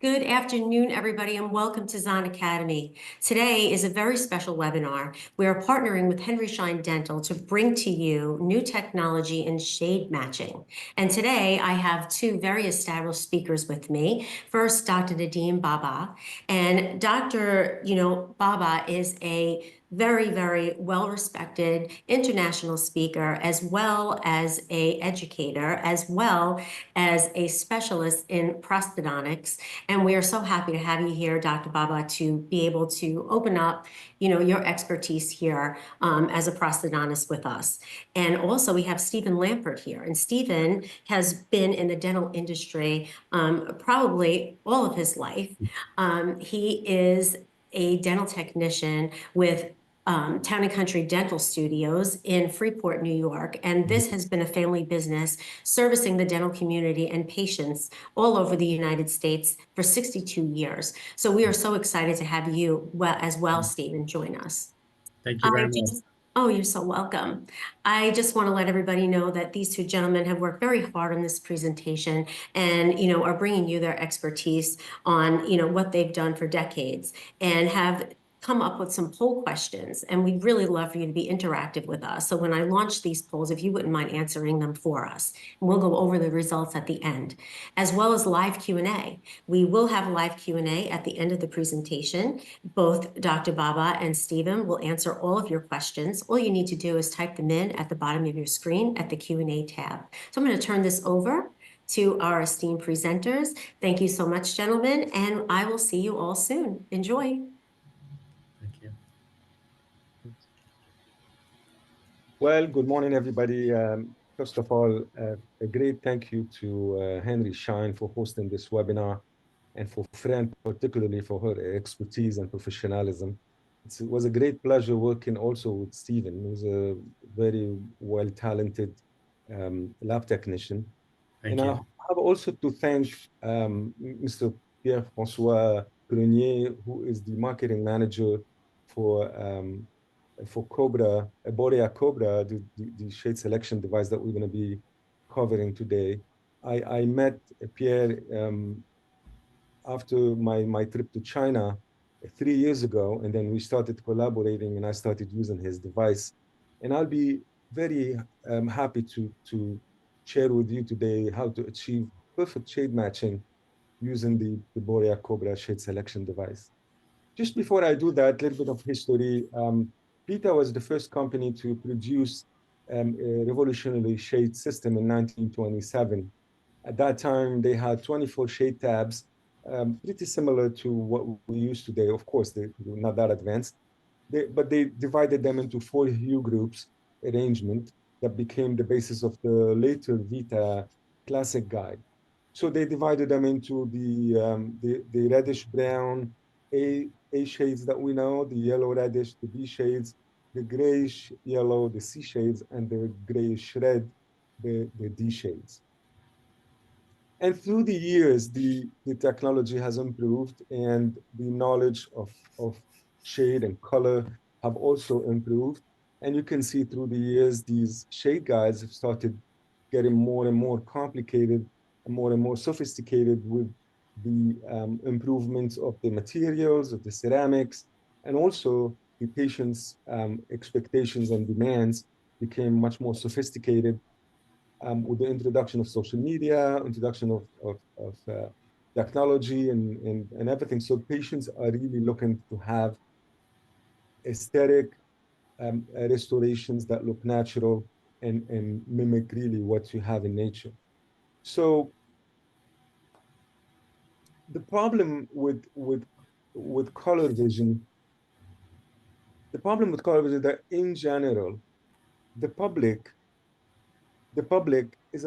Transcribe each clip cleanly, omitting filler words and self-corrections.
Good afternoon, everybody, and welcome to Zahn Academy. Today is a very special webinar. We are partnering with Henry Schein Dental to bring to you new technology in shade matching. And today I have two very established speakers with me. First, Dr. Nadeem Baba. And Dr. Baba is a very, very well-respected international speaker, as well as an educator, as well as a specialist in prosthodontics. And we are so happy to have you here, Dr. Baba, to be able to open up, your expertise here as a prosthodontist with us. And also we have Stephen Lampert here. And Stephen has been in the dental industry probably all of his life. He is a dental technician with Town and Country Dental Studios in Freeport, New York. And this has been a family business servicing the dental community and patients all over the United States for 62 years. So we are so excited to have you as well, Stephen, join us. Thank you very much. Oh, you're so welcome. I just want to let everybody know that these two gentlemen have worked very hard on this presentation and, are bringing you their expertise on, what they've done for decades and have come up with some poll questions. And we'd really love for you to be interactive with us. So when I launch these polls, if you wouldn't mind answering them for us, and we'll go over the results at the end, as well as live Q&A. We will have live Q&A at the end of the presentation. Both Dr. Baba and Stephen will answer all of your questions. All you need to do is type them in at the bottom of your screen at the Q&A tab. So I'm going to turn this over to our esteemed presenters. Thank you so much, gentlemen, and I will see you all soon. Enjoy. Thank you. Well, good morning, everybody. First of all, a great thank you to Henry Schein for hosting this webinar and for Fran, particularly for her expertise and professionalism. It was a great pleasure working also with Stephen, who's a very well-talented lab technician. Thank you. I have also to thank Mr. Pierre-François Grenier, who is the marketing manager for Cobra, Borea Cobra, the shade selection device that we're going to be covering today. I met Pierre after my trip to China 3 years ago, and then we started collaborating and I started using his device. And I'll be very happy to share with you today how to achieve perfect shade matching using the Borea Cobra shade selection device. Just before I do that, a little bit of history. PETA was the first company to produce a revolutionary shade system in 1927. At that time, they had 24 shade tabs, pretty similar to what we use today. Of course, they're not that advanced, but they divided them into 4 hue groups arrangement that became the basis of the later Vita Classic Guide. So they divided them into the reddish brown A shades that we know, the yellow reddish, the B shades, the grayish yellow, the C shades, and the grayish red, the D shades. And through the years, the technology has improved and the knowledge of shade and color have also improved. And you can see through the years, these shade guides have started getting more and more complicated and more sophisticated with the improvements of the materials, of the ceramics, and also the patient's expectations and demands became much more sophisticated with the introduction of social media, introduction of technology and everything. So patients are really looking to have aesthetic restorations that look natural and mimic really what you have in nature. So the problem with color vision, that in general, the public is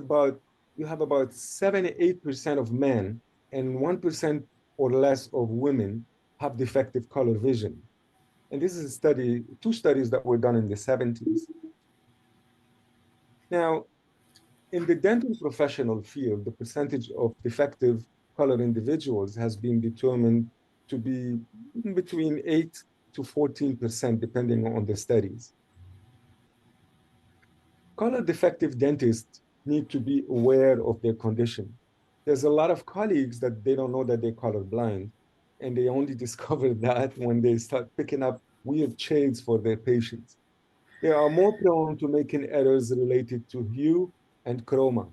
you have about 78% of men and 1% or less of women have defective color vision. And this is two studies that were done in the 70s. Now, in the dental professional field, the percentage of defective color individuals has been determined to be between 8 to 14%, depending on the studies. Color defective dentists need to be aware of their condition. there's a lot of colleagues that they don't know that they're colorblind, and they only discover that when they start picking up weird shades for their patients. They are more prone to making errors related to hue and chroma.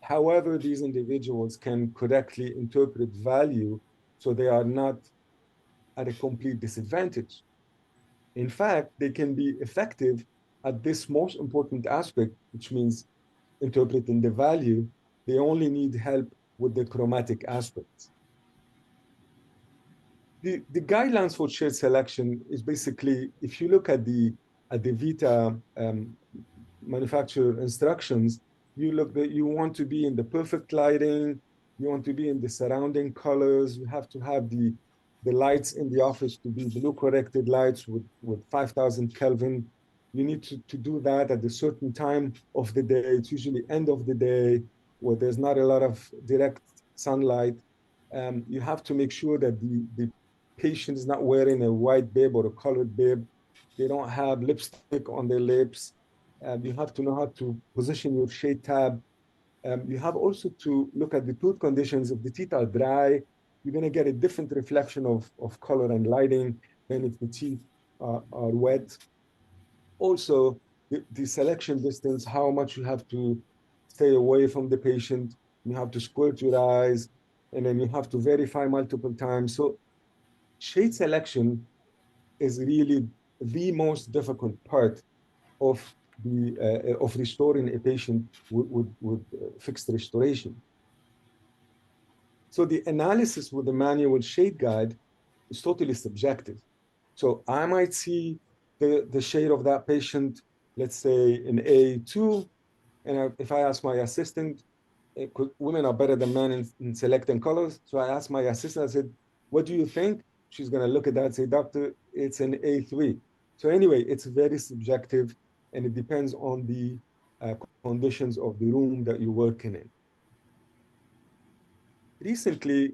However, these individuals can correctly interpret value, so they are not at a complete disadvantage. In fact, they can be effective at this most important aspect, which means interpreting the value. They only need help with the chromatic aspects. The guidelines for shade selection is basically, if you look at the Vita manufacturer instructions, you look that you want to be in the perfect lighting, you want to be in the surrounding colors, you have to have the lights in the office to be blue corrected lights with 5,000 Kelvin. You need to do that at a certain time of the day. It's usually end of the day where there's not a lot of direct sunlight. You have to make sure that the patient is not wearing a white bib or a colored bib. They don't have lipstick on their lips. You have to know how to position your shade tab. You have also to look at the tooth conditions. If the teeth are dry, you're going to get a different reflection of color and lighting than if the teeth are wet. Also, the selection distance, how much you have to stay away from the patient. You have to squirt your eyes, and then you have to verify multiple times. So shade selection is really the most difficult part of of restoring a patient with fixed restoration. So the analysis with the manual shade guide is totally subjective. So I might see the shade of that patient, let's say in A2, and if I ask my assistant, women are better than men in selecting colors. So I asked my assistant, I said, what do you think? She's going to look at that and say, doctor, it's an A3. So anyway, it's very subjective, and it depends on the uh, conditions of the room that you're working in. Recently,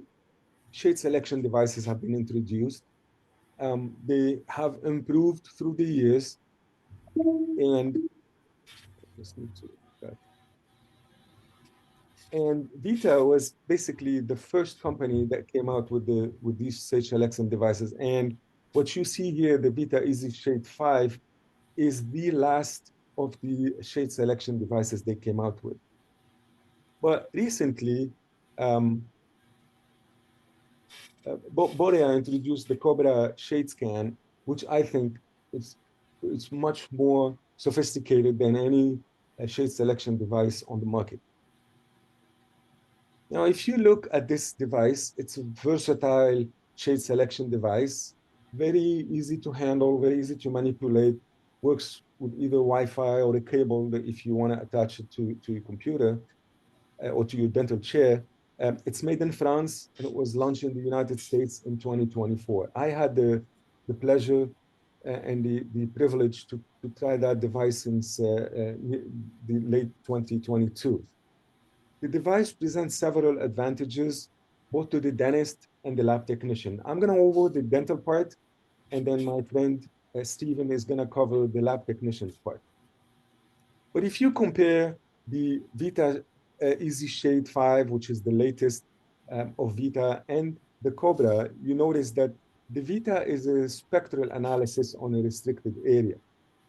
shade selection devices have been introduced. They have improved through the years, and just need to and Vita was basically the first company that came out with these shade selection devices. And what you see here, the Vita Easy Shade 5, is the last of the shade selection devices they came out with. But recently, Borea introduced the Cobra shade scan, which I think is it's much more sophisticated than any shade selection device on the market. Now, if you look at this device, it's a versatile shade selection device, very easy to handle, very easy to manipulate, works with either Wi-Fi or a cable that if you want to attach it to your computer or to your dental chair. It's made in France, and it was launched in the United States in 2024. I had the pleasure and the privilege to try that device since the late 2022. The device presents several advantages, both to the dentist and the lab technician. I'm going to over the dental part, and then my friend Stephen is going to cover the lab technician's part. But if you compare the Vita Easy Shade 5, which is the latest of Vita, and the Cobra, you notice that the Vita is a spectral analysis on a restricted area.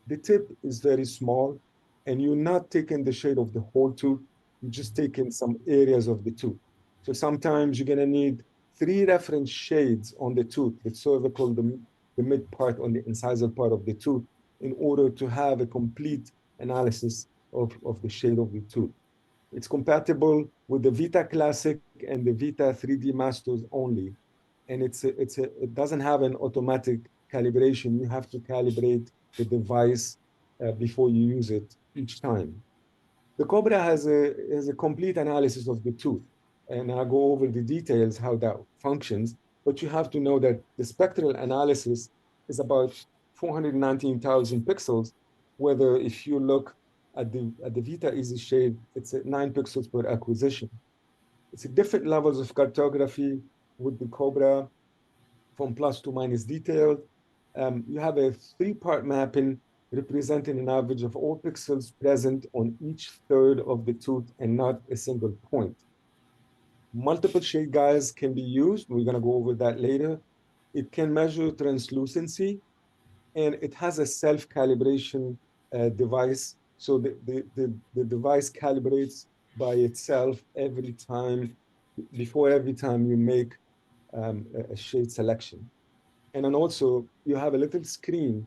The tip is very small, and you're not taking the shade of the whole tooth, you're just taking some areas of the tooth. So sometimes you're gonna need 3 reference shades on the tooth, the cervical, the mid part, on the incisal part of the tooth, in order to have a complete analysis of the shade of the tooth. It's compatible with the Vita Classic and the Vita 3D Masters only. And it doesn't have an automatic calibration. You have to calibrate the device before you use it each time. The Cobra has a complete analysis of the tooth, and I'll go over the details how that functions. But you have to know that the spectral analysis is about 419,000 pixels. Whether if you look at the Vita Easy Shade, it's at 9 pixels per acquisition. It's different levels of cartography with the Cobra, from plus to minus detailed. You have a 3-part mapping representing an average of all pixels present on each third of the tooth and not a single point. Multiple shade guides can be used. We're going to go over that later. It can measure translucency, and it has a self-calibration device. So the device calibrates by itself every time, before every time you make a shade selection. And then also you have a little screen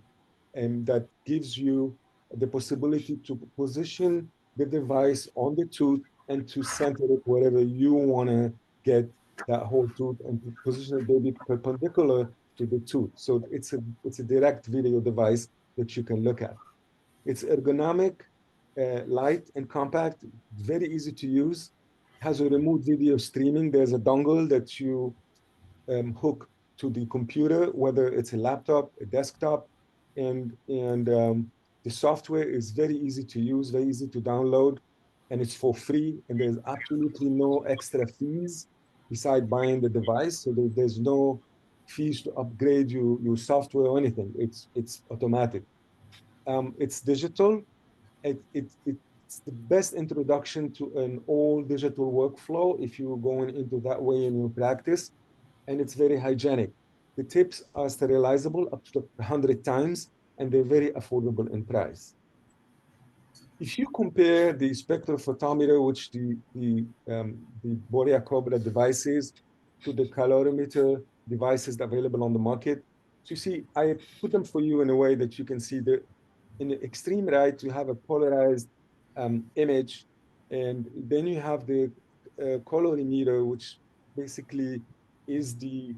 that gives you the possibility to position the device on the tooth and to center it wherever you want to get that whole tooth and to position it maybe perpendicular to the tooth. So it's a direct video device that you can look at. It's ergonomic, light and compact, very easy to use. Has a remote video streaming. There's a dongle that you hook to the computer, whether it's a laptop, a desktop, and the software is very easy to use, very easy to download, and it's for free. And there's absolutely no extra fees beside buying the device. So there's no fees to upgrade your software or anything. It's automatic. It's digital. It's the best introduction to an all digital workflow if you're going into that way in your practice, and it's very hygienic. The tips are sterilizable up to 100 times, and they're very affordable in price. If you compare the spectrophotometer, which the Borea Cobra devices, to the calorimeter devices available on the market, so you see, I put them for you in a way that you can see that in the extreme right, you have a polarized image, and then you have the colorimeter, which basically is the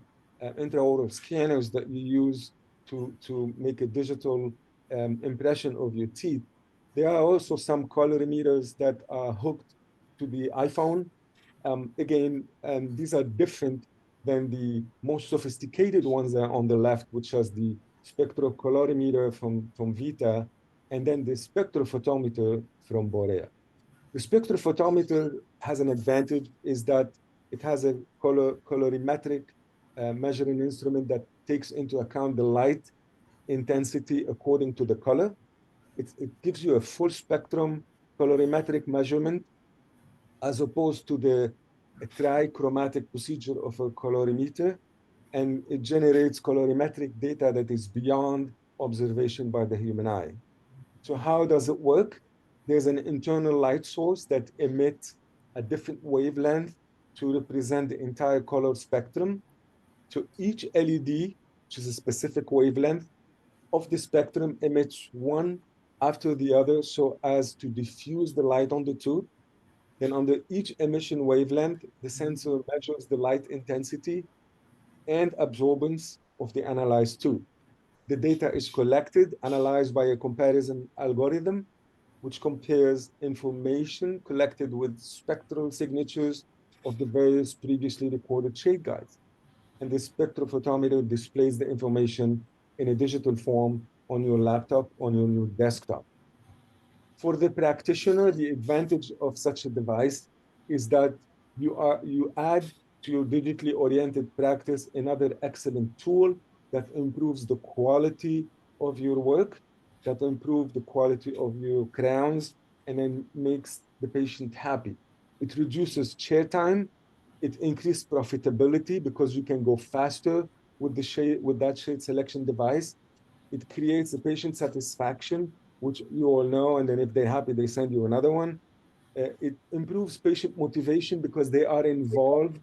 intraoral scanners that you use to make a digital impression of your teeth. There are also some colorimeters that are hooked to the iPhone. Again, these are different than the most sophisticated ones that are on the left, which has the spectrocolorimeter from Vita, and then the spectrophotometer from Borea. The spectrophotometer has an advantage, is that it has a colorimetric measuring instrument that takes into account the light intensity according to the color. It gives you a full spectrum colorimetric measurement, as opposed to the trichromatic procedure of a colorimeter, and it generates colorimetric data that is beyond observation by the human eye. So how does it work? There's an internal light source that emits a different wavelength to represent the entire color spectrum. So each LED, which is a specific wavelength of the spectrum, emits one after the other so as to diffuse the light on the tooth. Then under each emission wavelength, the sensor measures the light intensity and absorbance of the analyzed tooth. The data is collected, analyzed by a comparison algorithm, which compares information collected with spectral signatures of the various previously recorded shade guides. And the spectrophotometer displays the information in a digital form on your laptop, on your desktop. For the practitioner, the advantage of such a device is that you add to your digitally oriented practice another excellent tool that improves the quality of your work, that improves the quality of your crowns, and then makes the patient happy. It reduces chair time. It increases profitability because you can go faster with that shade selection device. It creates a patient satisfaction, which you all know, and then if they're happy, they send you another one. It improves patient motivation because they are involved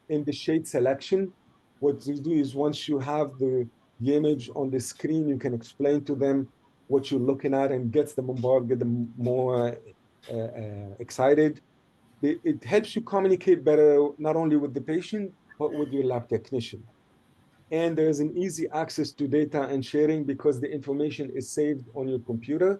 in the shade selection. What you do is, once you have the image on the screen, you can explain to them what you're looking at and gets them on board, get them more excited. It helps you communicate better, not only with the patient, but with your lab technician. And there's an easy access to data and sharing because the information is saved on your computer.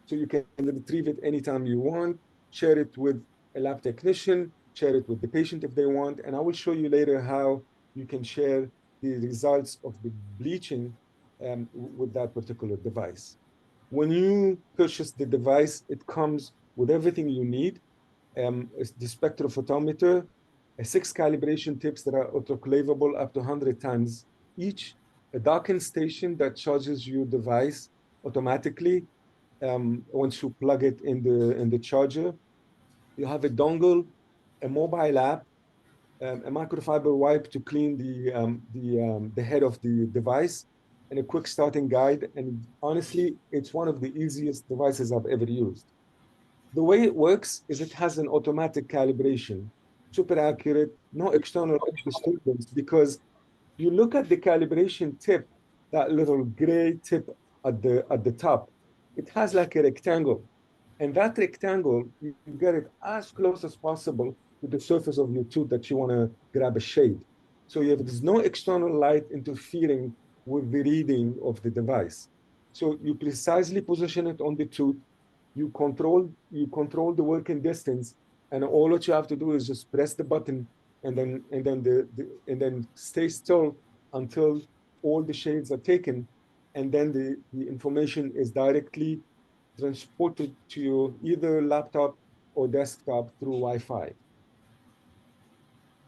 So you can retrieve it anytime you want, share it with a lab technician, share it with the patient if they want. And I will show you later how you can share the results of the bleaching with that particular device. When you purchase the device, it comes with everything you need. The spectrophotometer, 6 calibration tips that are autoclavable up to 100 times each, a docking station that charges your device automatically once you plug it in the charger. You have a dongle, a mobile app, a microfiber wipe to clean the head of the device, and a quick starting guide. And honestly, it's one of the easiest devices I've ever used. The way it works is it has an automatic calibration, super accurate, no external disturbance, because you look at the calibration tip, that little gray tip at the top, it has like a rectangle. And that rectangle, you get it as close as possible to the surface of your tooth that you want to grab a shade. So there's no external light interfering with the reading of the device. So you precisely position it on the tooth, you control the working distance, and all that you have to do is just press the button and then stay still until all the shades are taken, and then the information is directly transported to your either laptop or desktop through Wi-Fi.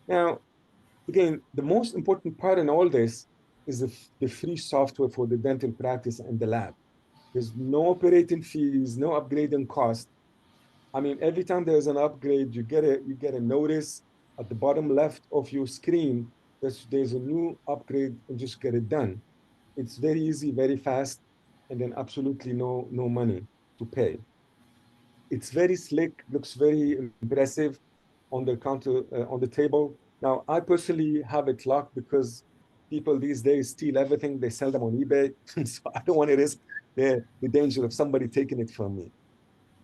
Now, again, the most important part in all this is the free software for the dental practice and the lab. There's no operating fees, no upgrading cost. I mean, every time there's an upgrade, you get a notice at the bottom left of your screen that there's a new upgrade, and just get it done. It's very easy, very fast, and then absolutely no money to pay. It's very slick, looks very impressive on the counter, on the table. Now, I personally have it locked because people these days steal everything. They sell them on eBay. So I don't want to risk the danger of somebody taking it from me.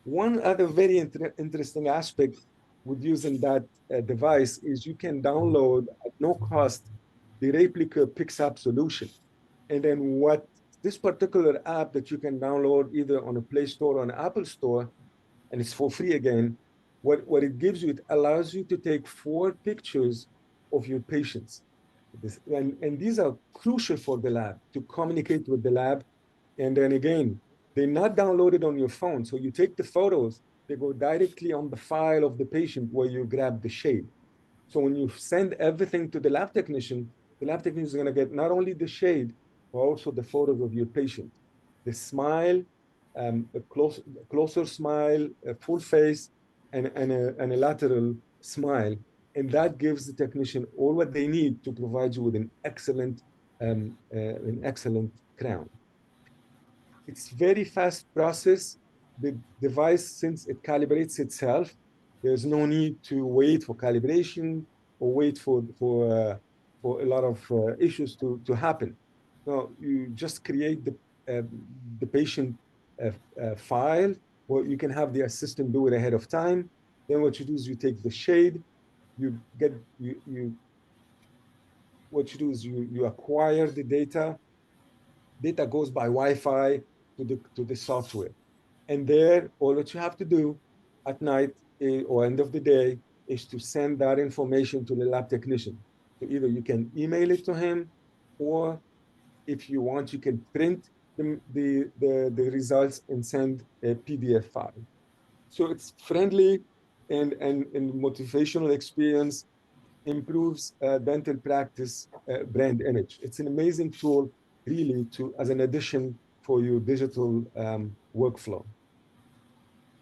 One other very interesting aspect with using that device is you can download at no cost the replica PixApp solution. And then what this particular app that you can download either on a Play Store or an Apple Store, and it's for free again, what it gives you, it allows you to take 4 pictures of your patients. And these are crucial for the lab to communicate with the lab. And then again, they're not downloaded on your phone. So you take the photos, they go directly on the file of the patient where you grab the shade. So when you send everything to the lab technician is going to get not only the shade, but also the photos of your patient. The smile, closer smile, a full face, and a lateral smile. And that gives the technician all what they need to provide you with an excellent crown. It's very fast process. The device, since it calibrates itself, there's no need to wait for calibration or wait for a lot of issues to happen. No, you just create the patient file, or you can have the assistant do it ahead of time. Then what you do is you take the shade, you get you what you do is you acquire the data. Data goes by Wi-Fi to the software. And there, all that you have to do at night or end of the day is to send that information to the lab technician. So either you can email it to him, or if you want, you can print the results and send a PDF file. So it's friendly and motivational experience, improves dental practice brand image. It's an amazing tool, really, as an addition for your digital workflow.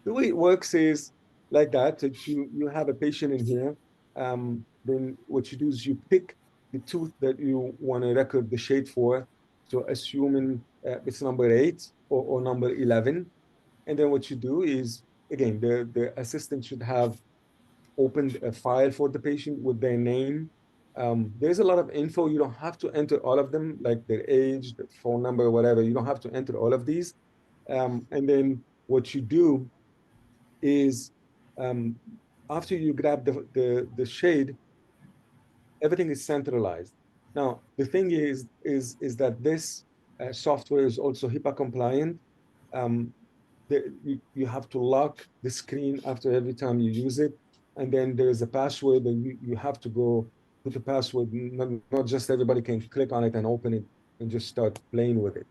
The way it works is like that. If you have a patient in here, then what you do is you pick the tooth that you want to record the shade for. So assuming it's number 8 or number 11. And then what you do is, again, the assistant should have opened a file for the patient with their name. There's a lot of info. You don't have to enter all of them, like their age, their phone number, whatever. You don't have to enter all of these. And then what you do is, after you grab the shade, everything is centralized. Now, the thing is that this software is also HIPAA compliant. Um, you have to lock the screen after every time you use it. And then there's a password, and you have to go put the password. Not just everybody can click on it and open it and just start playing with it.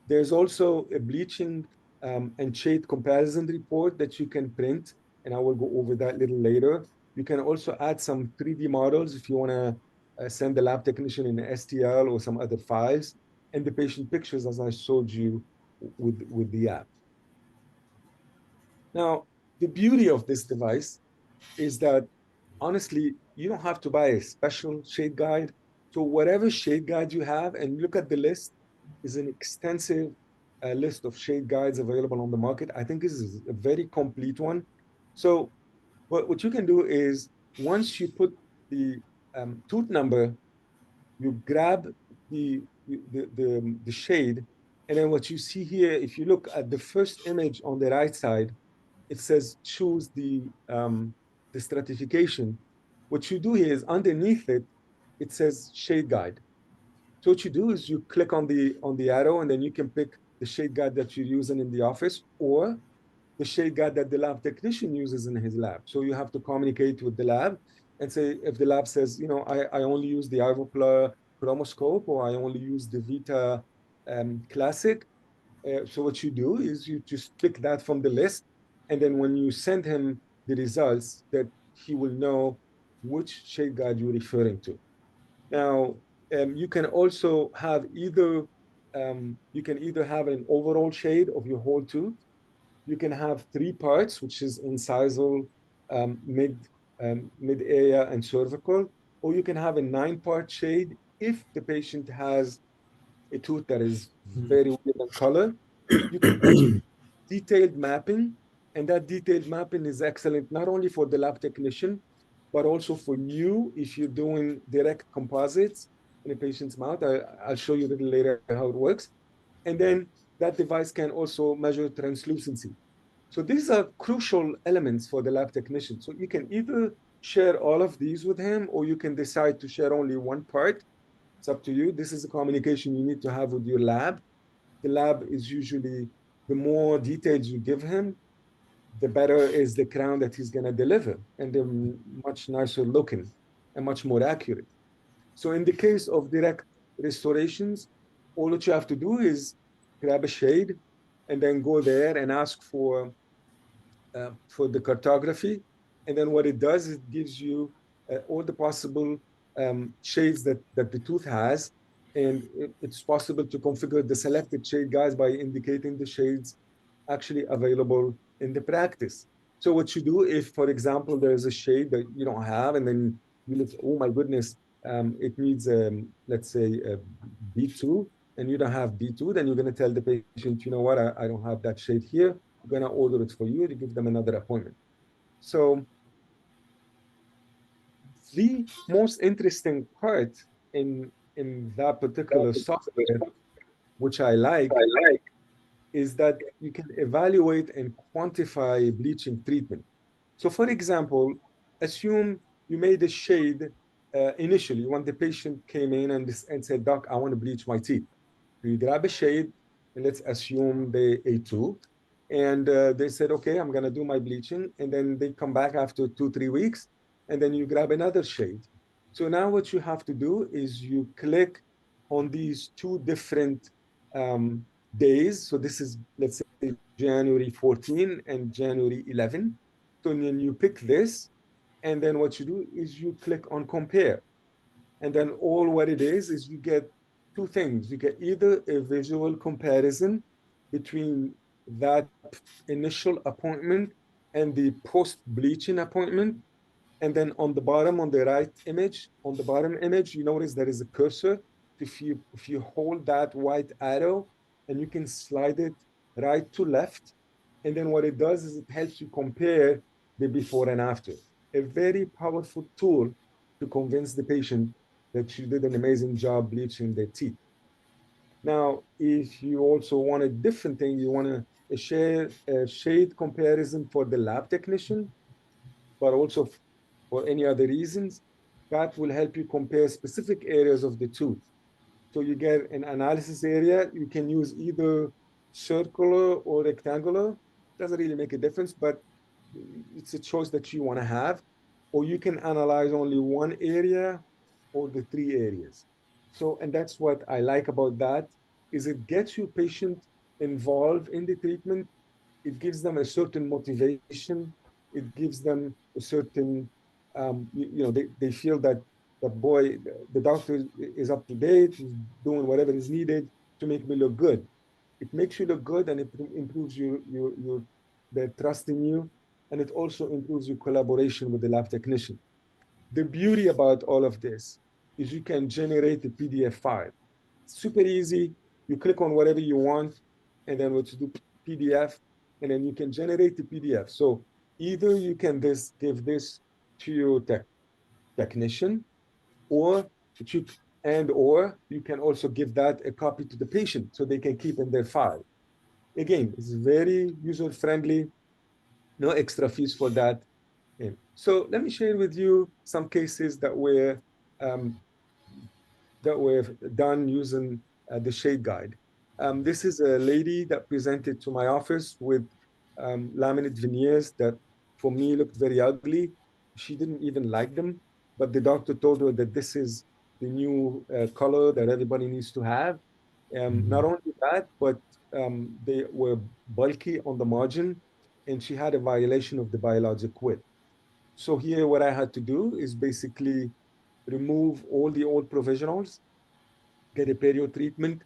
There's also a bleaching and shade comparison report that you can print, and I will go over that a little later. You can also add some 3D models if you want to send the lab technician in STL or some other files, and the patient pictures, as I showed you with the app. Now, the beauty of this device is that, honestly, you don't have to buy a special shade guide. So whatever shade guide you have, and look at the list, is an extensive list of shade guides available on the market. I think this is a very complete one. So what you can do is once you put the tooth number, you grab the shade, and then what you see here, if you look at the first image on the right side, it says choose the stratification. What you do here is underneath it, it says shade guide. So what you do is you click on the arrow, and then you can pick the shade guide that you're using in the office, or the shade guide that the lab technician uses in his lab. So you have to communicate with the lab and say, if the lab says, I only use the Ivoclar chromoscope, or I only use the Vita Classic. So what you do is you just pick that from the list, and then when you send him the results, that he will know which shade guide you're referring to. Now, you can also have you can either have an overall shade of your whole tooth. You can have three parts, which is incisal, mid area, and cervical, or you can have a 9-part shade if the patient has a tooth that is very weird in color. You can also detailed mapping, and that detailed mapping is excellent not only for the lab technician, but also for you if you're doing direct composites in a patient's mouth. I'll show you a little later how it works. And then that device can also measure translucency. So these are crucial elements for the lab technician. So you can either share all of these with him, or you can decide to share only one part. It's up to you. This is the communication you need to have with your lab. The lab is usually, the more details you give him, the better is the crown that he's going to deliver, and they're much nicer looking and much more accurate. So in the case of direct restorations, all that you have to do is grab a shade and then go there and ask for the cartography. And then what it does, it gives you all the possible shades that the tooth has. And it's possible to configure the selected shade guides by indicating the shades actually available in the practice. So what you do if, for example, there's a shade that you don't have, and then you look, oh my goodness, it needs, let's say, a B2, and you don't have B2, then you're going to tell the patient, you know what, I don't have that shade here. I'm going to order it for you to give them another appointment. So the most interesting part in that particular software, which I like, is that you can evaluate and quantify bleaching treatment. So for example, assume you made a shade initially when the patient came in and said, Doc, I want to bleach my teeth. You grab a shade, and let's assume they A2, and they said, okay, I'm going to do my bleaching. And then they come back after 2-3 weeks, and then you grab another shade. So now what you have to do is you click on these two different days. So this is, let's say, January 14 and January 11. So then you pick this, and then what you do is you click on compare. And then all what it is you get two things. You get either a visual comparison between that initial appointment and the post-bleaching appointment. And then on the bottom, on the right image, on the bottom image, you notice there is a cursor. If you hold that white arrow, and you can slide it right to left, and then what it does is it helps you compare the before and after. A very powerful tool to convince the patient that you did an amazing job bleaching their teeth. Now, if you also want a different thing, you want a shade comparison for the lab technician, but also for any other reasons, that will help you compare specific areas of the tooth. So you get an analysis area. You can use either circular or rectangular. Doesn't really make a difference, but it's a choice that you want to have. Or you can analyze only one area or the three areas. So, and that's what I like about that, is it gets your patient involved in the treatment. It gives them a certain motivation. It gives them a certain, they feel that boy, the doctor is up to date, is doing whatever is needed to make me look good. It makes you look good, and it improves their trust in you, and it also improves your collaboration with the lab technician. The beauty about all of this is you can generate a PDF file. Super easy. You click on whatever you want, and then what to do PDF, and then you can generate the PDF. So either you can give this to your technician, or or you can also give that a copy to the patient so they can keep in their file. Again, it's very user friendly, no extra fees for that. And so let me share with you some cases um, that were done using the shade guide. This is a lady that presented to my office with laminate veneers that for me looked very ugly. She didn't even like them, but the doctor told her that this is the new color that everybody needs to have. Not only that, but they were bulky on the margin, and she had a violation of the biologic width. So here, what I had to do is basically remove all the old provisionals, get a perio treatment,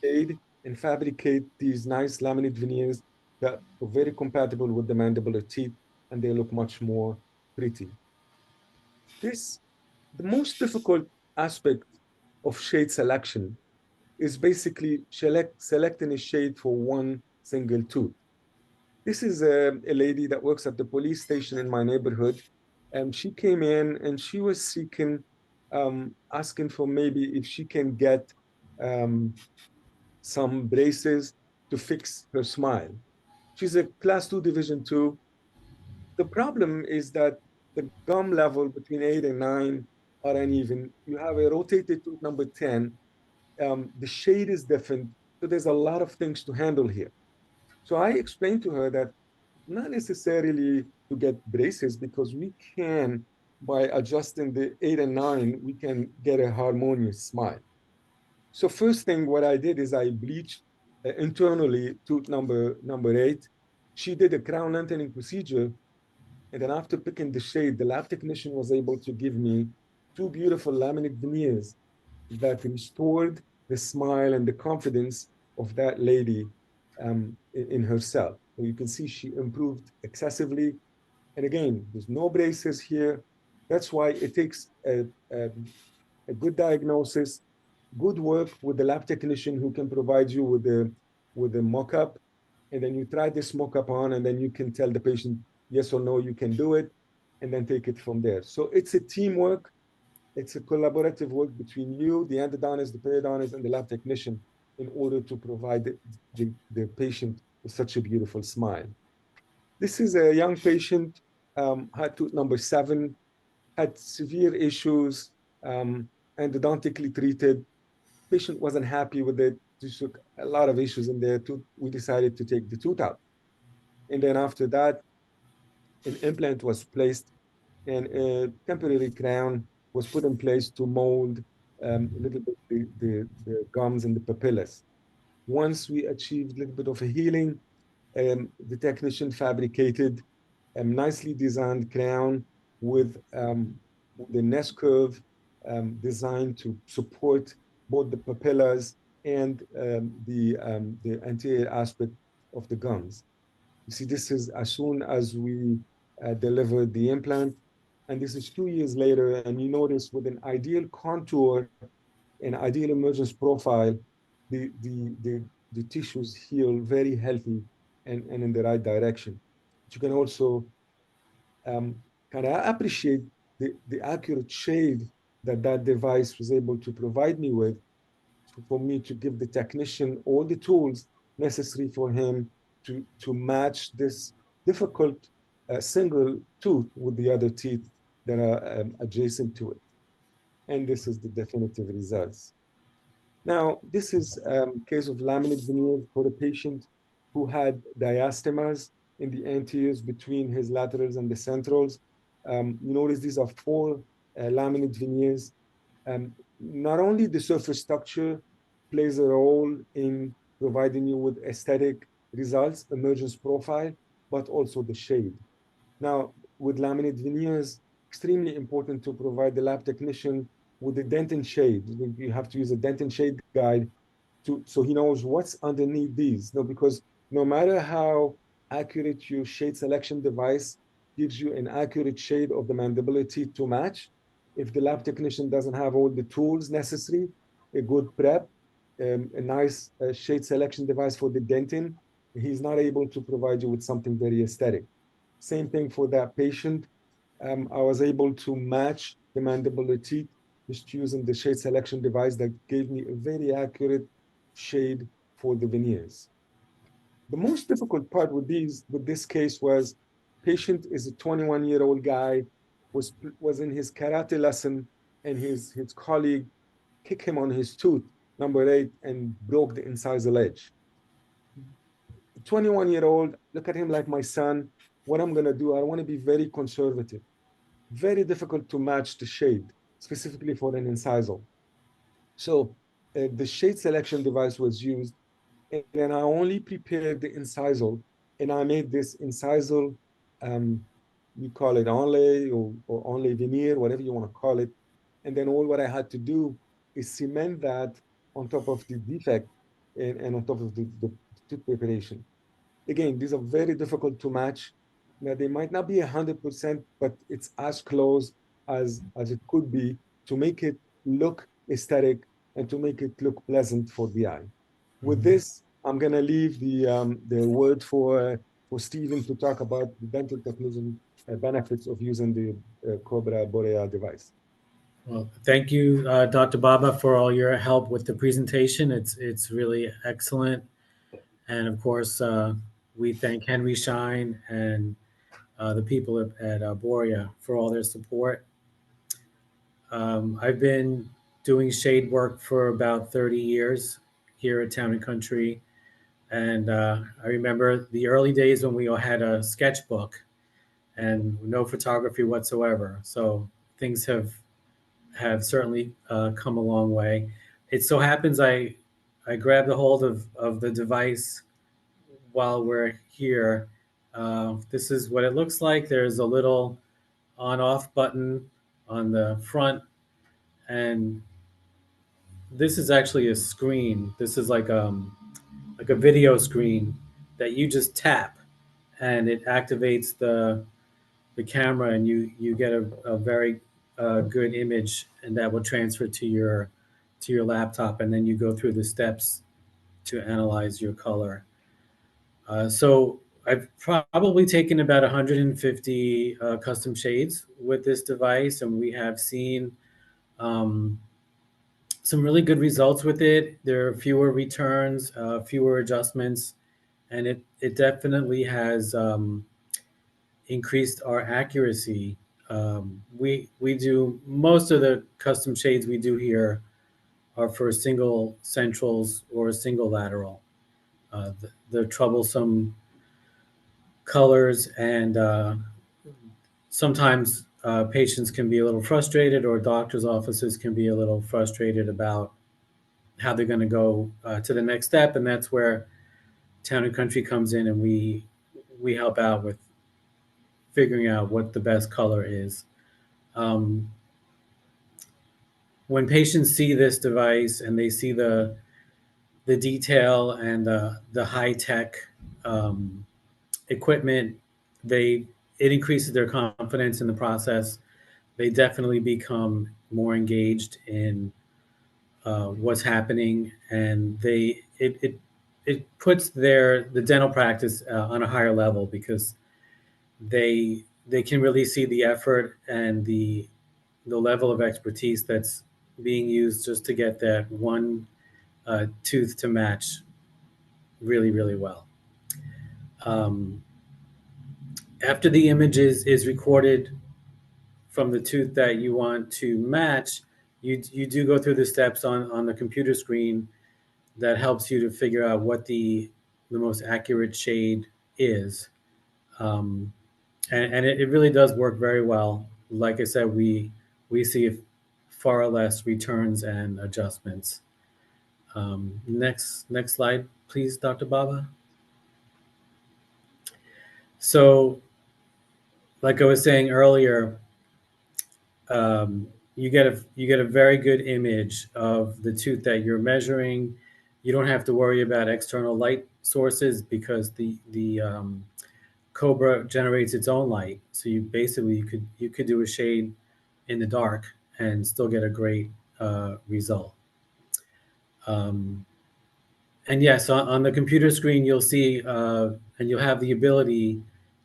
shade, and fabricate these nice laminate veneers that are very compatible with the mandibular teeth, and they look much more pretty. The most difficult aspect of shade selection is basically selecting a shade for one single tooth. This is a lady that works at the police station in my neighborhood, and she came in and she was asking for maybe if she can get um, some braces to fix her smile. She's a class 2 division 2. The problem is that the gum level between 8 and 9 are uneven. You have a rotated tooth number 10. The shade is different. So there's a lot of things to handle here. So I explained to her that not necessarily to get braces, because we can, by adjusting the 8 and 9, we can get a harmonious smile. So first thing, what I did is I bleached internally tooth number 8. She did a crown lengthening procedure, and then after picking the shade, the lab technician was able to give me two beautiful laminate veneers that restored the smile and the confidence of that lady in herself. So you can see she improved excessively. And again, there's no braces here. That's why it takes a good diagnosis, good work with the lab technician who can provide you with a mock-up, and then you try this mock-up on, and then you can tell the patient yes or no, you can do it, and then take it from there. So it's a teamwork, it's a collaborative work between you, the endodontist, the periodontist, and the lab technician in order to provide the patient with such a beautiful smile. This is a young patient, had tooth number 7, had severe issues, endodontically treated. Patient wasn't happy with it. Just took a lot of issues in there. We decided to take the tooth out. And then after that, an implant was placed and a temporary crown was put in place to mold a little bit the gums and the papillas. Once we achieved a little bit of a healing, the technician fabricated a nicely designed crown with a nest curve designed to support both the papillas and the anterior aspect of the gums. You see, this is as soon as we delivered the implant, and this is 2 years later, and you notice with an ideal contour and ideal emergence profile, the tissues heal very healthy and in the right direction. But you can also kind of appreciate the accurate shade that that device was able to provide me with for me to give the technician all the tools necessary for him to match this difficult single tooth with the other teeth that are adjacent to it. And this is the definitive results. Now, this is a case of laminate veneer for a patient who had diastemas in the anteriors between his laterals and the centrals. You notice these are 4 laminate veneers. Not only the surface structure plays a role in providing you with aesthetic results, emergence profile, but also the shade. Now, with laminate veneers, extremely important to provide the lab technician with the dent and shade. You have to use a dent and shade guide so he knows what's underneath these. No, because no matter how accurate your shade selection device, gives you an accurate shade of the mandibility to match. If the lab technician doesn't have all the tools necessary, a good prep, a nice shade selection device for the dentin, he's not able to provide you with something very aesthetic. Same thing for that patient. I was able to match the mandibility just using the shade selection device that gave me a very accurate shade for the veneers. The most difficult part with this case was patient is a 21-year-old guy, was in his karate lesson, and his colleague kicked him on his tooth, number 8, and broke the incisal edge. 21-year-old, look at him like my son. What I'm gonna do, I wanna be very conservative. Very difficult to match the shade, specifically for an incisal. So the shade selection device was used, and then I only prepared the incisal, and I made this incisal, you call it onlay or onlay veneer, whatever you want to call it. And then all what I had to do is cement that on top of the defect and on top of the tooth preparation. Again, these are very difficult to match. Now, they might not be 100%, but it's as close as it could be to make it look aesthetic and to make it look pleasant for the eye. With this, I'm going to leave the word for Stephen to talk about the dental technician benefits of using the Cobra Borea device. Well, thank you, Dr. Baba, for all your help with the presentation. It's really excellent. And of course, we thank Henry Schein and the people at Borea for all their support. I've been doing shade work for about 30 years here at Town and Country. And I remember the early days when we all had a sketchbook and no photography whatsoever. So things have certainly come a long way. It so happens I grabbed a hold of the device while we're here. This is what it looks like. There's a little on-off button on the front, and this is actually a screen. This is like a video screen that you just tap, and it activates the camera, and you get a very good image, and that will transfer to your laptop, and then you go through the steps to analyze your color. So I've probably taken about 150 custom shades with this device, and we have seen some really good results with it. There are fewer returns, fewer adjustments, and it definitely has increased our accuracy. We do most of the custom shades we do here are for single centrals or single lateral. The troublesome colors, and sometimes patients can be a little frustrated, or doctors' offices can be a little frustrated about how they're going to go to the next step, and that's where Town and Country comes in, and we help out with figuring out what the best color is. When patients see this device and they see the detail and the high tech equipment, it increases their confidence in the process. They definitely become more engaged in what's happening, and it puts the dental practice on a higher level, because they can really see the effort and the level of expertise that's being used just to get that one tooth to match really, really well. After the image is recorded from the tooth that you want to match, you do go through the steps on the computer screen that helps you to figure out what the most accurate shade is. And it really does work very well. Like I said, we see far less returns and adjustments. Next slide, please, Dr. Baba. So, like I was saying earlier, you get a very good image of the tooth that you're measuring. You don't have to worry about external light sources, because the Cobra generates its own light. So you could do a shade in the dark and still get a great result. Um, and yes, on the computer screen, you'll see, and you'll have the ability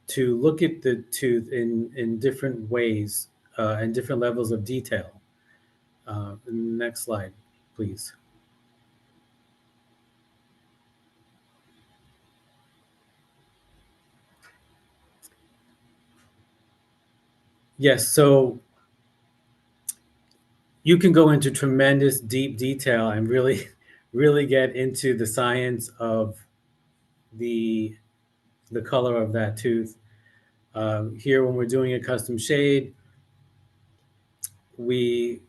to look at the tooth in different ways and different levels of detail. Next slide, please. Yes, so you can go into tremendous deep detail and really, really get into the science of the the color of that tooth. Here, when we're doing a custom shade, we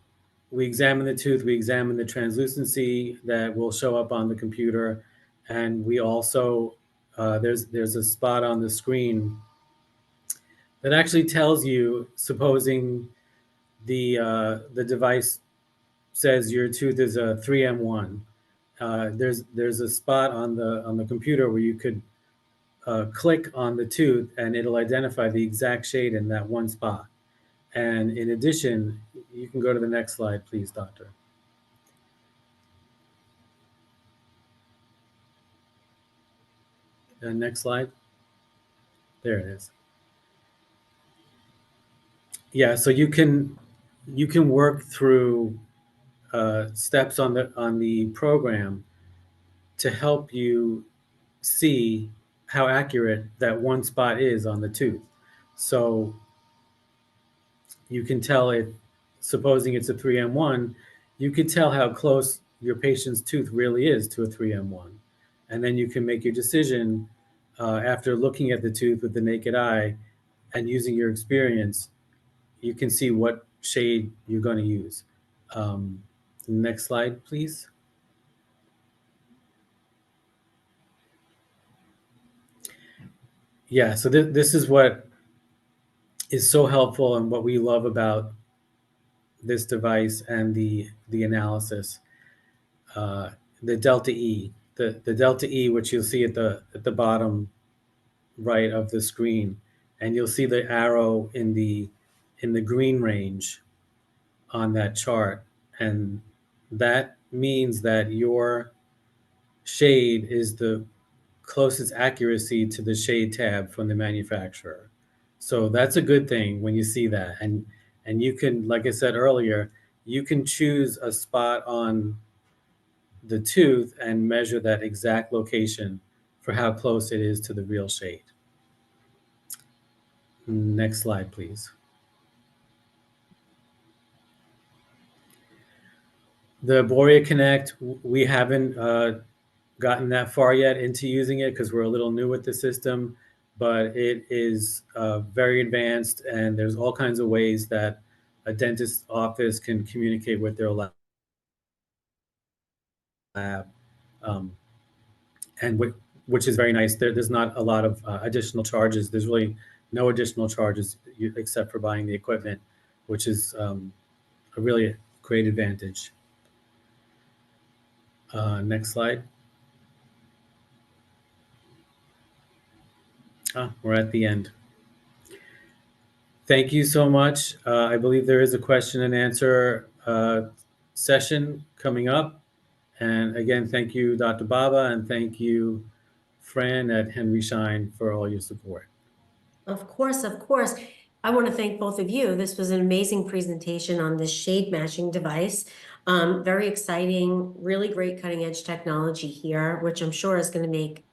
we examine the tooth, we examine the translucency that will show up on the computer, and we also there's a spot on the screen that actually tells you, supposing the device says your tooth is a 3M1. There's a spot on the computer where you could click on the tooth and it'll identify the exact shade in that one spot. And in addition, you can go to the next slide, please, doctor. Next slide. There it is. Yeah, so you can work through steps on the program to help you see how accurate that one spot is on the tooth. So you can tell if, supposing it's a 3M1, you could tell how close your patient's tooth really is to a 3M1. And then you can make your decision after looking at the tooth with the naked eye and using your experience, you can see what shade you're going to use. Next slide, please. Yeah, so this is what is so helpful and what we love about this device and the analysis. The delta E, the delta E, which you'll see at the bottom right of the screen, and you'll see the arrow in the green range on that chart, and that means that your shade is the closest accuracy to the shade tab from the manufacturer. So that's a good thing when you see that, and you can, like I said earlier, you can choose a spot on the tooth and measure that exact location for how close it is to the real shade. Next slide, please. The Borea Connect, we haven't gotten that far yet into using it because we're a little new with the system, but it is very advanced, and there's all kinds of ways that a dentist's office can communicate with their lab. Um, and which is very nice. There's not a lot of additional charges. There's really no additional charges except for buying the equipment, which is a really great advantage. Next slide. We're at the end. Thank you so much. I believe there is a question and answer session coming up. And again, thank you, Dr. Baba, and thank you, Fran at Henry Schein, for all your support. Of course, of course. I want to thank both of you. This was an amazing presentation on this shade matching device. Very exciting, really great cutting edge technology here, which I'm sure is going to make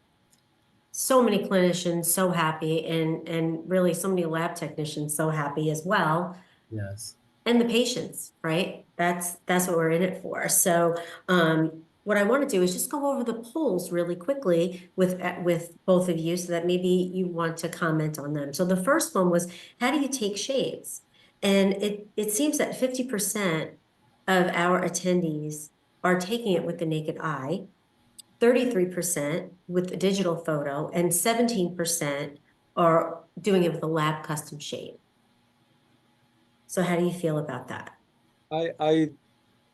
so many clinicians so happy and really so many lab technicians so happy as well. Yes. And the patients, right? That's what we're in it for. So what I want to do is just go over the polls really quickly with both of you so that maybe you want to comment on them. So the first one was, how do you take shades? And it seems that 50% of our attendees are taking it with the naked eye, 33% with a digital photo, and 17% are doing it with a lab custom shade. So how do you feel about that?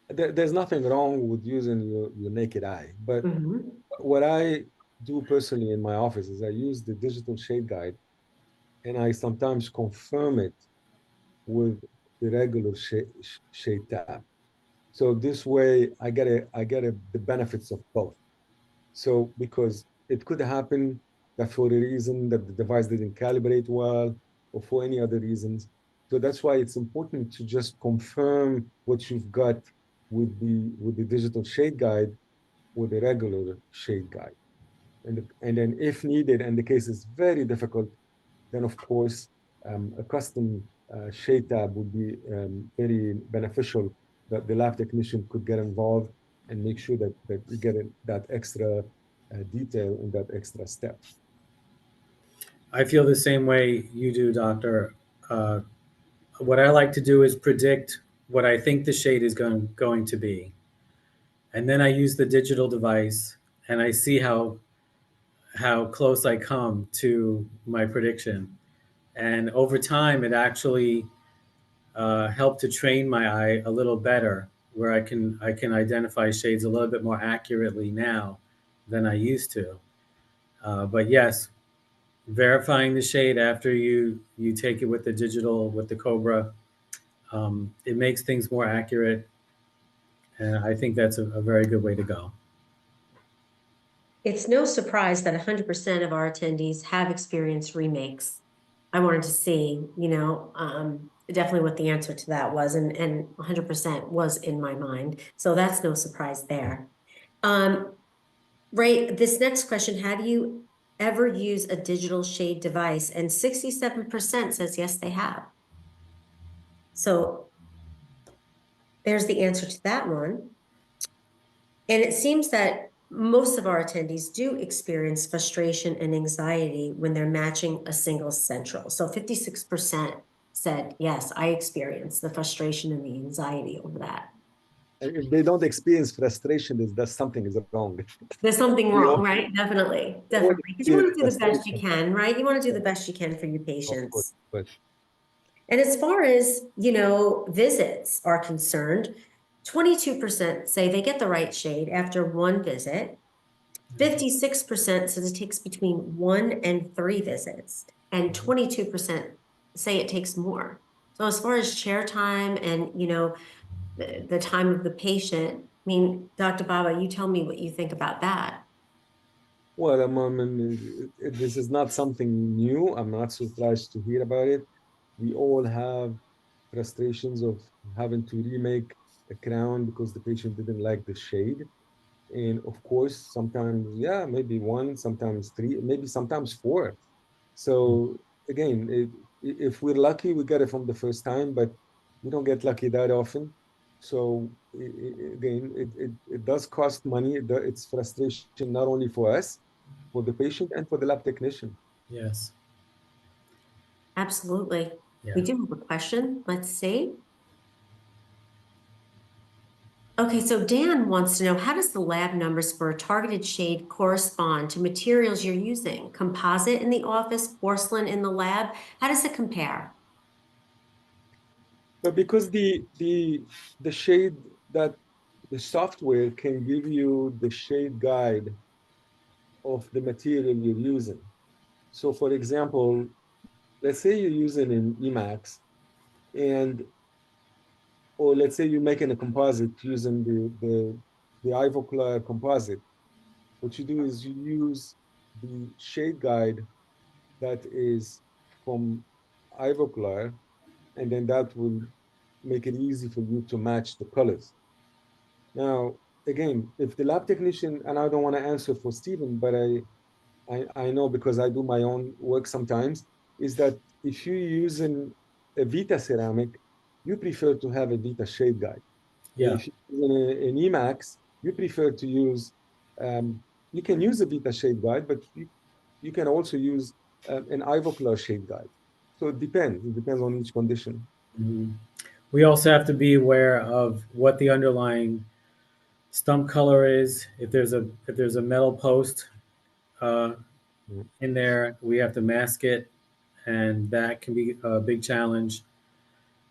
There's nothing wrong with using your naked eye, but Mm-hmm. what I do personally in my office is I use the digital shade guide and I sometimes confirm it with the regular shade tab. So this way I get the benefits of both. So because it could happen that for a reason that the device didn't calibrate well or for any other reasons. So that's why it's important to just confirm what you've got with the digital shade guide with the regular shade guide. And then if needed, and the case is very difficult, then of course a custom shade tab would be very beneficial that the lab technician could get involved and make sure that you get that extra detail and that extra step. I feel the same way you do, doctor. Uh, what I like to do is predict what I think the shade is going to be. And then I use the digital device and I see how close I come to my prediction. And over time, it actually helped to train my eye a little better, where I can identify shades a little bit more accurately now than I used to. But yes, verifying the shade after you take it with the digital with the Cobra, it makes things more accurate, and I think that's a very good way to go. It's no surprise that 100% of our attendees have experienced remakes. I wanted to see, definitely what the answer to that was, and 100% was in my mind. So that's no surprise there. Ray, this next question, have you ever used a digital shade device? And 67% says yes, they have. So there's the answer to that one. And it seems that most of our attendees do experience frustration and anxiety when they're matching a single central. So 56% said, yes, I experience the frustration and the anxiety over that. If they don't experience frustration, is that something is wrong. There's something We wrong, all, right? Definitely, we all definitely. Because you experience want to do the best you frustration, can, right? You want to do the best you can for your of course, patients. but And as far as, visits are concerned, 22% say they get the right shade after one visit. 56% says it takes between 1 and 3 visits, and 22% say it takes more. So as far as chair time and, the time of the patient, I mean, Dr. Baba, you tell me what you think about that. well, this is not something new. I'm not surprised to hear about it. We all have frustrations of having to remake a crown because the patient didn't like the shade. And of course, sometimes, yeah, maybe one, sometimes three, maybe sometimes four. So again, if we're lucky, we get it from the first time, but we don't get lucky that often. So again, it does cost money. It's frustration not only for us, for the patient and for the lab technician. Yes. Absolutely. We Yeah. do have a question. Let's see. Okay, so Dan wants to know, how does the lab numbers for a targeted shade correspond to materials you're using? Composite in the office, porcelain in the lab? How does it compare? But because the shade that the software can give you the shade guide of the material you're using. So for example, let's say you're using an Emax and or let's say you're making a composite using the Ivoclar composite. What you do is you use the shade guide that is from Ivoclar, and then that will make it easy for you to match the colors. Now, again, if the lab technician, and I don't want to answer for Stephen, but I know because I do my own work sometimes, is that if you're using a Vita ceramic, you prefer to have a Vita shade guide. Yeah. If you're using an Emax, you prefer to use, um, you can use a Vita shade guide, but you can also use an Ivoclar shade guide. So it depends. It depends on each condition. Mhm. We also have to be aware of what the underlying stump color is. If there's a metal post uh, Mm. in there, we have to mask it, and that can be a big challenge.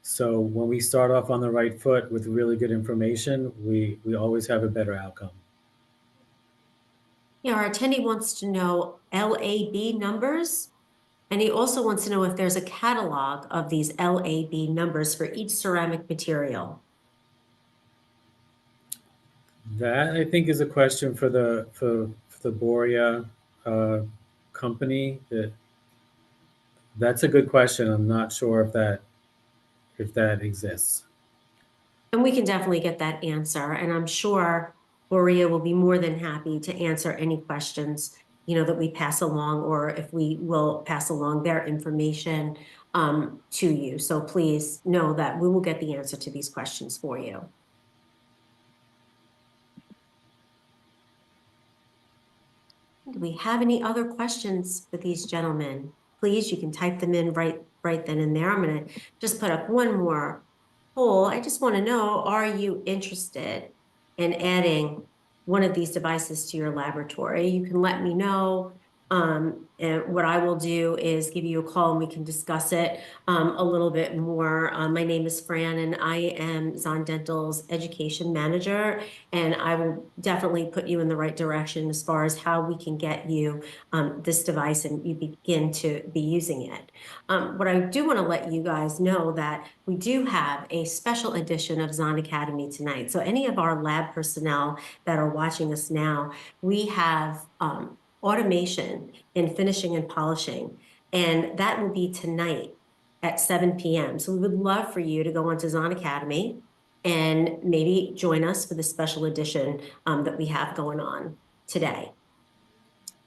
So when we start off on the right foot with really good information, we always have a better outcome. Yeah, our attendee wants to know LAB numbers. And he also wants to know if there's a catalog of these LAB numbers for each ceramic material. That I think is a question for the Borea company. That's a good question. I'm not sure if that exists. And we can definitely get that answer. And I'm sure Borea will be more than happy to answer any questions, that we pass along, or if we will pass along their information to you. So please know that we will get the answer to these questions for you. Do we have any other questions for these gentlemen? Please, you can type them in right then and there. I'm going to just put up one more poll. I just want to know, are you interested in adding one of these devices to your laboratory? You can let me know. And what I will do is give you a call and we can discuss it a little bit more. My name is Fran and I am Zondental's education manager, and I will definitely put you in the right direction as far as how we can get you this device and you begin to be using it. What I do want to let you guys know that we do have a special edition of Zon Academy tonight. So any of our lab personnel that are watching us now, we have automation in finishing and polishing, and that will be tonight at 7 p.m. So we would love for you to go onto Zon Academy and maybe join us for the special edition that we have going on today.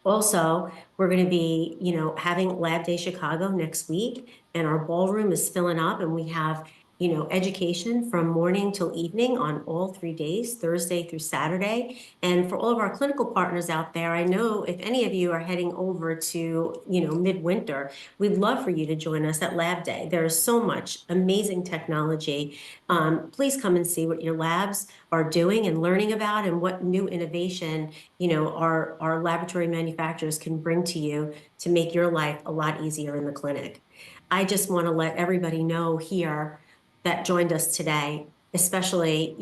Also, we're going to be, having Lab Day Chicago next week, and our ballroom is filling up, and we have, education from morning till evening on all 3 days, Thursday through Saturday. And for all of our clinical partners out there, I know if any of you are heading over to, midwinter, we'd love for you to join us at Lab Day. There is so much amazing technology. Please come and see what your labs are doing and learning about, and what new innovation our laboratory manufacturers can bring to you to make your life a lot easier in the clinic. I just want to let everybody know here that joined us today, especially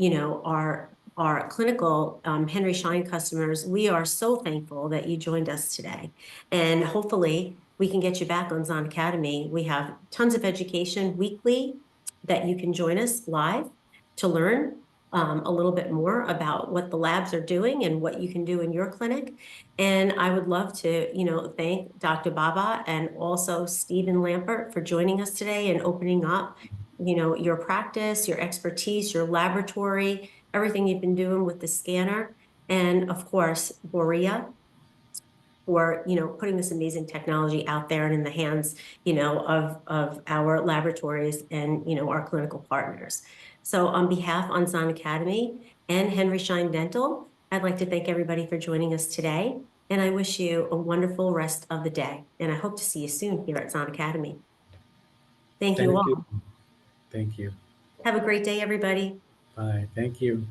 our clinical Henry Schein customers. We are so thankful that you joined us today, and hopefully we can get you back on Zon Academy. We have tons of education weekly that you can join us live to learn a little bit more about what the labs are doing and what you can do in your clinic. And I would love to, thank Dr. Baba and also Stephen Lampert for joining us today and opening up, your practice, your expertise, your laboratory, everything you've been doing with the scanner. And of course, Borea, for putting this amazing technology out there and in the hands of our laboratories and our clinical partners. So on behalf on Zon Academy and Henry Schein Dental, I'd like to thank everybody for joining us today, and I wish you a wonderful rest of the day, and I hope to see you soon here at Zon Academy. Thank you all. Thank you. Have a great day, everybody. Bye. Thank you.